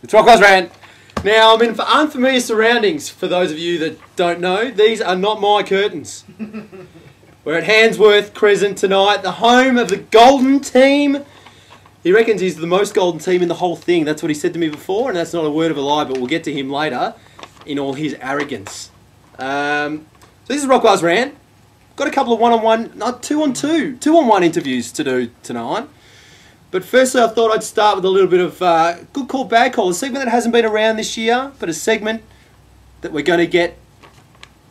It's Rockwar's Rant. Now, I'm in unfamiliar surroundings, for those of you that don't know. These are not my curtains. We're at Handsworth Crescent tonight, the home of the Golden Team. He reckons he's the most golden team in the whole thing. That's what he said to me before, and that's not a word of a lie, but we'll get to him later in all his arrogance. So this is Rockwar's Rant. Got a couple of one-on-one, not two-on-one interviews to do tonight. But firstly, I thought I'd start with a little bit of good call, bad call. A segment that hasn't been around this year, but a segment that we're going to get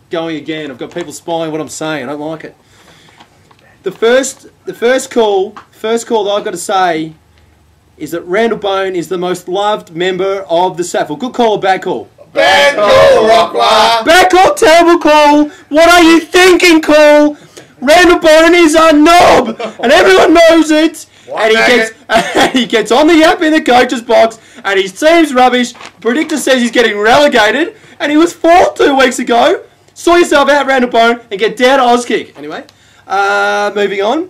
going again. I've got people spying what I'm saying. I don't like it. The first call that I've got to say is that Randall Bone is the most loved member of the SAFL. Good call or bad call? Bad call, Rockwar. Bad call, terrible call. What are you thinking, call? Randall Bone is a knob, and everyone knows it. And he gets on the yap in the coach's box, and he seems rubbish. Predictor says he's getting relegated, and he was fourth 2 weeks ago. Saw yourself out, Randall Bone, and get down to Auskick. Anyway, moving on.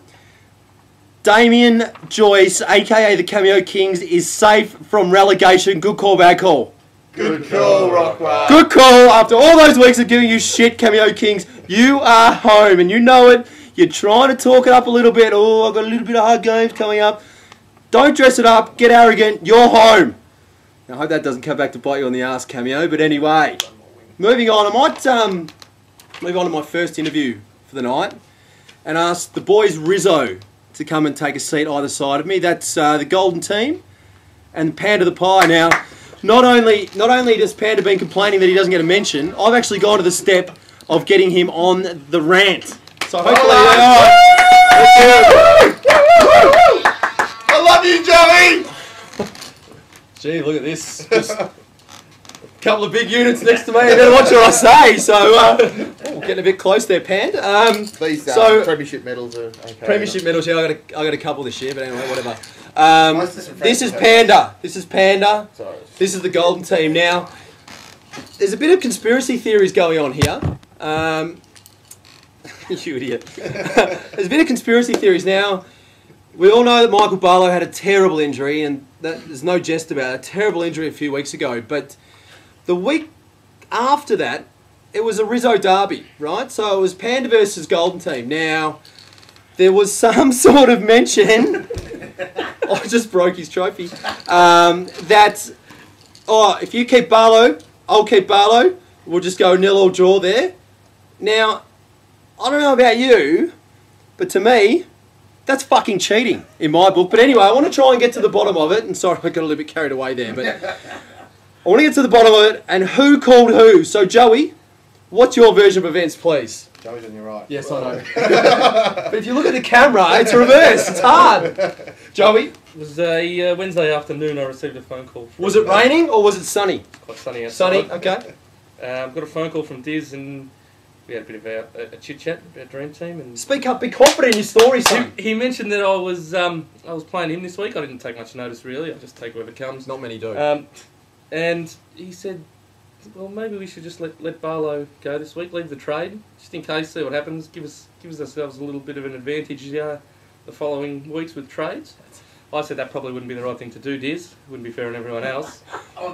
Damien Joyce, aka the Cameo Kings, is safe from relegation. Good call, bad call? Good call, Rockwar. Good call. After all those weeks of giving you shit, Cameo Kings, you are home, and you know it. You're trying to talk it up a little bit. Oh, I've got a little bit of hard games coming up. Don't dress it up. Get arrogant. You're home. Now, I hope that doesn't come back to bite you on the ass, Cameo. But anyway, moving on. I might move on to my first interview for the night and ask the boys Rizzo to come and take a seat either side of me. That's the Golden Team and Panda the Pie. Now, not only does Panda been complaining that he doesn't get a mention, I've actually gone to the step of getting him on the rant. So hopefully, I love you, Joey. Gee, look at this. Just a couple of big units next to me, and then watch what I say. So, getting a bit close there, Pand. These premiership medals are okay. Premiership medals, yeah, I got a couple this year, but anyway, whatever. This is Panda. This is Panda. Sorry. This is the Golden Team. Now, there's a bit of conspiracy theories going on here. You idiot. There's a bit of conspiracy theories. Now, we all know that Michael Barlow had a terrible injury, and there's no jest about it. A terrible injury a few weeks ago. But the week after that, it was a Rizzo derby, right? So it was Panda versus Golden Team. Now, there was some sort of mention... I just broke his trophy. That, if you keep Barlow, I'll keep Barlow. We'll just go 0-0 draw there. Now... I don't know about you, but to me, that's fucking cheating in my book. But anyway, I want to try and get to the bottom of it. And sorry, I got a little bit carried away there. But I want to get to the bottom of it and who called who. So, Joey, what's your version of events, please? Joey's on your right. Yes, I know. But if you look at the camera, it's reversed. It's hard. Joey? It was a Wednesday afternoon I received a phone call. Was it raining or was it sunny? It's quite sunny outside. Sunny, okay. Got a phone call from Diz and... we had a bit of a chit-chat about Dream Team. And speak up, be confident in your story, son. He mentioned that I was playing him this week. I didn't take much notice, really. I just take whoever comes. Not many do. And he said, well, maybe we should just let Barlow go this week, leave the trade, just in case, see what happens, give us ourselves a little bit of an advantage the following weeks with trades. I said that probably wouldn't be the right thing to do, Diz. Wouldn't be fair on everyone else.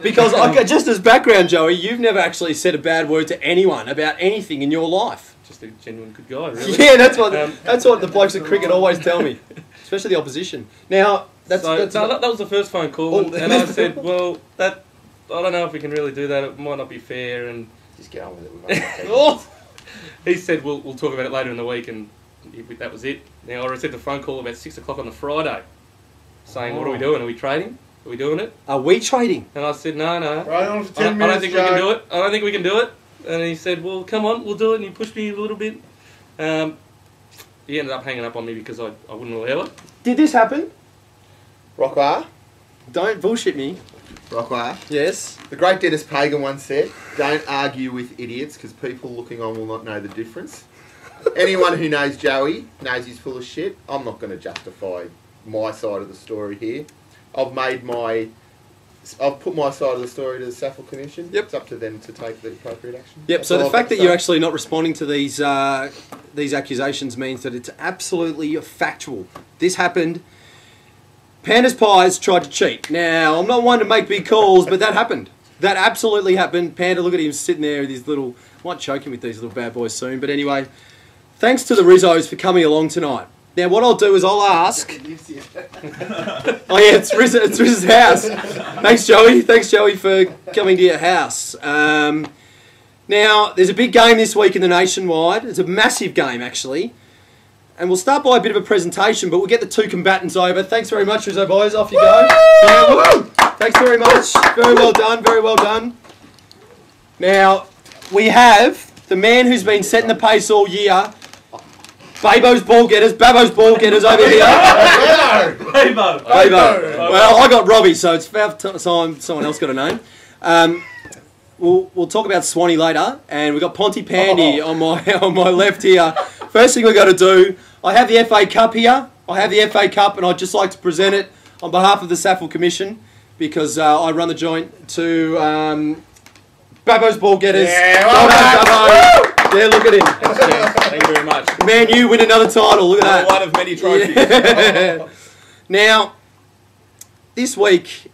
Because, just as background, Joey, you've never actually said a bad word to anyone about anything in your life. Just a genuine good guy, really. Yeah, that's what the blokes at cricket always tell me, especially the opposition. Now, that was the first phone call, and I said, well, I don't know if we can really do that. It might not be fair, and just get on with it. He said, we'll talk about it later in the week, and that was it. Now, I received a phone call about 6 o'clock on the Friday, saying, what are we doing? Are we trading? Are we doing it? Are we trading? And I said, no. Right on for 10 minutes, I don't think we can do it. I don't think we can do it. And he said, well, come on, we'll do it. And he pushed me a little bit. He ended up hanging up on me because I wouldn't allow it. Did this happen? Rockwar? Don't bullshit me. Rockwar? Yes? The great Dennis Pagan once said, don't argue with idiots because people looking on will not know the difference. Anyone who knows Joey knows he's full of shit. I'm not going to justify my side of the story here. I've put my side of the story to the SAFL Commission. Yep. It's up to them to take the appropriate action. Yep. So the fact that you're actually not responding to these accusations means that it's absolutely factual. This happened. Pandas Pies tried to cheat. Now, I'm not one to make big calls, but that happened. That absolutely happened. Panda, look at him sitting there with his little... I might choke him with these little bad boys soon. But anyway, thanks to the Rizzos for coming along tonight. Now, what I'll do is I'll ask... Oh, yeah, it's Riz's house. Thanks, Joey. Thanks, Joey, for coming to your house. Now, there's a big game this week in the Nationwide. It's a massive game, actually. And we'll start by a bit of a presentation, but we'll get the two combatants over. Thanks very much, Rizzo boys. Off you go. Yeah, woo! Thanks very much. Very well done. Very well done. Now, we have the man who's been setting the pace all year. Babo's ball getters. Babo's ball getters over here. Babo. Well, I got Robbie, so it's about time someone else got a name. We'll talk about Swanee later, and we've got Ponty Pandy on my left here. First thing we've got to do, I have the FA Cup here. I have the FA Cup, and I'd just like to present it on behalf of the SAFL Commission, because I run the joint to Babo's ball getters. Yeah, well done, Babo. Yeah, look at him. Thank you very much. Man, you win another title. Look at that. One of many trophies. Yeah. Now, this week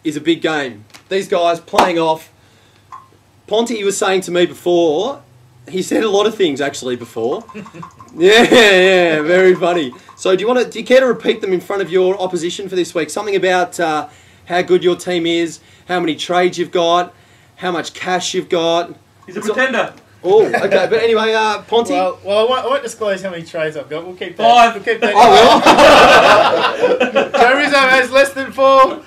is a big game. These guys playing off. Ponty was saying to me before, he said a lot of things actually before. Yeah, very funny. So do you care to repeat them in front of your opposition for this week? Something about how good your team is, how many trades you've got, how much cash you've got. He's a pretender. Oh, okay. But anyway, Ponty. Well, I won't disclose how many trades I've got. We'll keep that. 5. We'll keep that. Oh, well. Joe Rizzo has less than 4.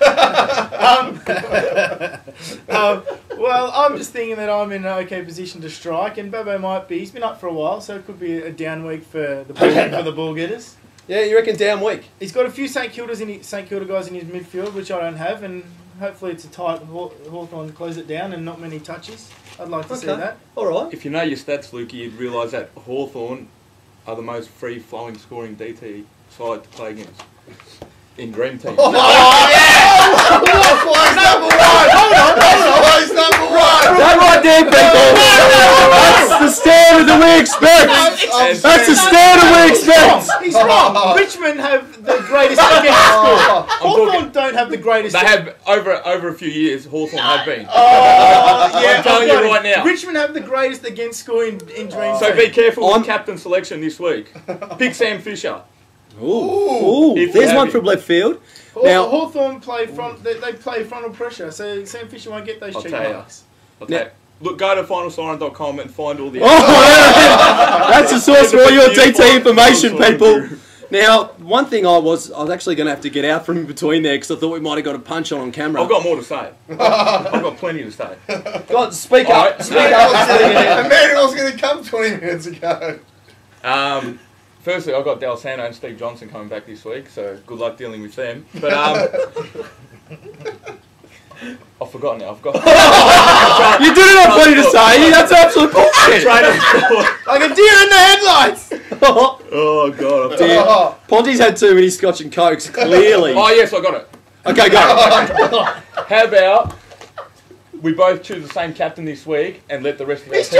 Well, I'm just thinking that I'm in an okay position to strike, and Babo might be. He's been up for a while, so it could be a down week for the ball getters. Yeah, you reckon down week? He's got a few St Kilda guys in his midfield, which I don't have, and hopefully it's a tight Hawthorn close it down and not many touches. I'd like to see that. All right. If you know your stats, Lukey, you'd realise that Hawthorn are the most free-flowing scoring DT side to play against in Dream Team. Oh, yeah! Why is number 1? Hold on. Why is number 1? That right there, people. That's the standard that we expect. That's the standard we expect. He's wrong. Richmond have the greatest against score. Hawthorn don't have the greatest. They have over a few years. Hawthorn have been. Yeah, I'm telling you right now. Richmond have the greatest against score in Dream. So be careful with captain selection this week. Pick Sam Fisher. Ooh. There's one from left field. Now Hawthorn play front. They play frontal pressure, so Sam Fisher won't get those cheap marks. Okay. Look, go to finalsiren.com and find all the... That's the source for all your DT information, people. Now, one thing I was actually going to have to get out from in between there because I thought we might have got a punch on camera. I've got more to say. I've got plenty to say. God, speak up. Speak up. The man was going to come 20 minutes ago. Firstly, I've got Del Santo and Steve Johnson coming back this week, so good luck dealing with them. But I've forgotten now. You didn't have plenty to say. That's absolute bullshit. Like a deer in the headlights. Oh God! Dear. Ponty's had too many Scotch and Cokes. Clearly. Oh yes, I got it. Okay, go. How about we both choose the same captain this week and let the rest of us...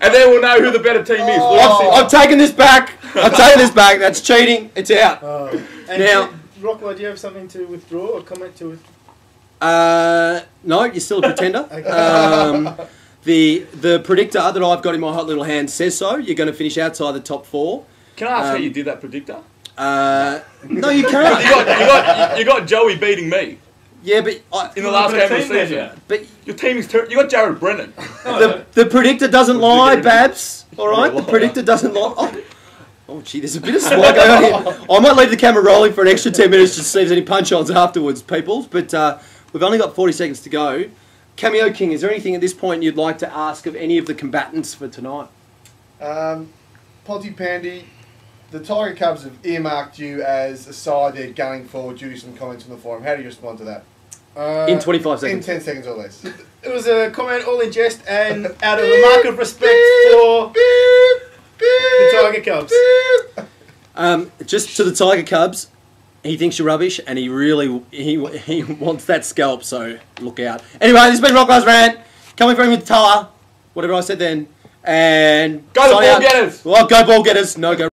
And then we'll know who the better team is. I've taken this back. That's cheating. It's out. Now, Rockwell, do you have something to withdraw or comment to? No, you're still a pretender. The predictor that I've got in my hot little hand says so. You're going to finish outside the top 4. Can I ask how you did that predictor? No, you can't. You got Joey beating me. Yeah, but in the last game of the season. But your team is terrible. You got Jared Brennan. The predictor doesn't lie, Babs. All right, the predictor doesn't lie. Oh, gee, there's a bit of swag going on here. I might leave the camera rolling for an extra 10 minutes to see if there's any punch-ons afterwards, people. But we've only got 40 seconds to go. Cameo King, is there anything at this point you'd like to ask of any of the combatants for tonight? Ponty Pandy, the Tiger Cubs have earmarked you as a side they're gunning for due to some comments from the forum. How do you respond to that? In 25 seconds. In 10 seconds or less. It was a comment all in jest and out of a mark of respect for the Tiger Cubs. Just to the Tiger Cubs, he thinks you're rubbish and he wants that scalp, so look out. Anyway, this has been Rockwell's Rant, coming from with Tulla, whatever I said then, and... Go the ball getters! Well, go ball getters. No, go...